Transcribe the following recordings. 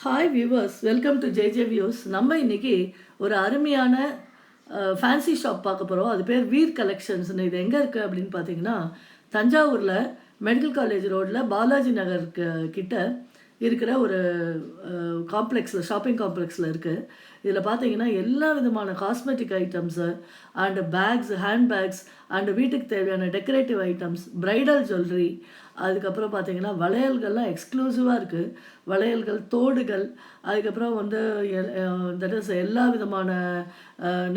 Hi viewers, welcome to JJ views. நம்ம இன்னைக்கு ஒரு அருமையான ஃபேன்சி ஷாப் பார்க்க போகிறோம். அது பேர் வீர் கலெக்ஷன்ஸ்னு. இது எங்கே இருக்குது அப்படின்னு பார்த்தீங்கன்னா, தஞ்சாவூரில் மெடிக்கல் காலேஜ் ரோட்டில் பாலாஜி நகருக்கு கிட்ட இருக்கிற ஒரு காம்ப்ளெக்ஸில், ஷாப்பிங் காம்ப்ளெக்ஸில் இருக்குது. இதில் பார்த்தீங்கன்னா எல்லா விதமான cosmetic items and bags, hand bags and வீட்டுக்கு தேவையான டெக்கரேட்டிவ் ஐட்டம்ஸ், ப்ரைடல் ஜுவல்லரி, அதுக்கப்புறம் பார்த்தீங்கன்னா வளையல்கள்லாம் எக்ஸ்க்ளூசிவாக இருக்குது. வளையல்கள், தோடுகள், அதுக்கப்புறம் வந்து தட் இஸ் எல்லா விதமான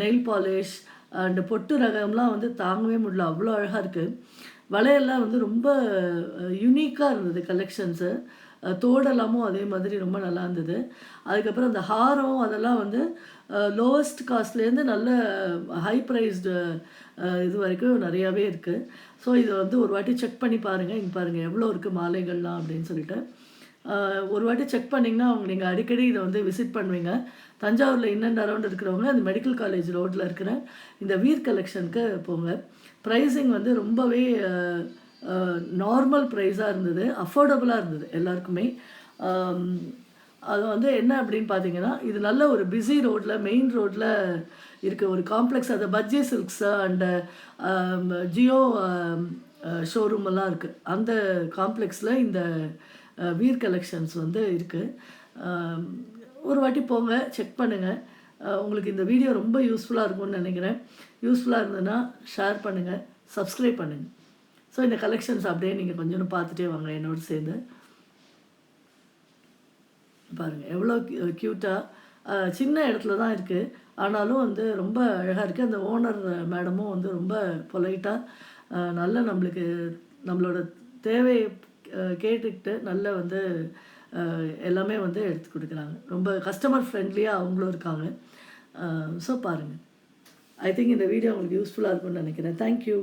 நெயில் பாலிஷ் அண்டு பொட்டு ரகம்லாம் வந்து தாங்கவே முடியல, அவ்வளோ அழகாக இருக்குது. வளையல்லாம் வந்து ரொம்ப யுனிக்காக இருந்தது கலெக்ஷன்ஸு. தோடெல்லாமும் அதே மாதிரி ரொம்ப நல்லா இருந்தது. அதுக்கப்புறம் அந்த ஹாரம் அதெல்லாம் வந்து லோவஸ்ட் காஸ்ட்லேருந்து நல்ல ஹை ப்ரைஸ்டு இது வரைக்கும் நிறையாவே இருக்குது. ஸோ இதை வந்து ஒரு வாட்டி செக் பண்ணி பாருங்கள். இங்கே பாருங்கள் எவ்வளோ இருக்குது மாலைகள்லாம் அப்படின்னு சொல்லிட்டு. ஒரு வாட்டி செக் பண்ணிங்கன்னா நீங்கள் அடிக்கடி இதை வந்து விசிட் பண்ணுவீங்க. தஞ்சாவூரில் இன் அண்ட் அரவுண்ட் இருக்கிறவங்க அந்த மெடிக்கல் காலேஜ் ரோட்டில் இருக்கிற இந்த வீர் கலெக்ஷனுக்கு போங்க. ப்ரைஸிங் வந்து ரொம்பவே நார்மல் ப்ரைஸாக இருந்தது, அஃபோர்டபுளாக இருந்தது எல்லாருக்குமே. அது வந்து என்ன அப்படின்னு பார்த்தீங்கன்னா, இது நல்ல ஒரு பிஸி ரோட்டில், மெயின் ரோட்டில் இருக்க ஒரு காம்ப்ளெக்ஸ். அது bajji silks and Jio showroom எல்லாம் இருக்குது. அந்த காம்ப்ளெக்ஸில் இந்த வீர் கலெக்ஷன்ஸ் வந்து இருக்குது. ஒரு வாட்டி போங்க, செக் பண்ணுங்கள். உங்களுக்கு இந்த வீடியோ ரொம்ப யூஸ்ஃபுல்லாக இருக்கும்னு நினைக்கிறேன். யூஸ்ஃபுல்லாக இருந்ததுன்னா ஷேர் பண்ணுங்கள், சப்ஸ்கிரைப் பண்ணுங்கள். ஸோ இந்த கலெக்ஷன்ஸ் அப்படியே நீங்கள் கொஞ்சம் பார்த்துட்டே வாங்க என்னோடு சேர்ந்து. பாருங்கள் எவ்வளோ க்யூட்டாக, சின்ன இடத்துல தான் இருக்குது, ஆனாலும் வந்து ரொம்ப அழகாக இருக்குது. அந்த ஓனர் மேடமும் வந்து ரொம்ப பொலைட்டாக நல்ல நம்மளோட தேவையை கேட்டுக்கிட்டு நல்ல வந்து எல்லாமே வந்து எடுத்து கொடுக்குறாங்க. ரொம்ப கஸ்டமர் ஃப்ரெண்ட்லியாக அவங்களும் இருக்காங்க. ஸோ பாருங்கள், ஐ திங்க் இந்த வீடியோ உங்களுக்கு யூஸ்ஃபுல்லாக இருக்கும்னு நினைக்கிறேன். தேங்க்யூ.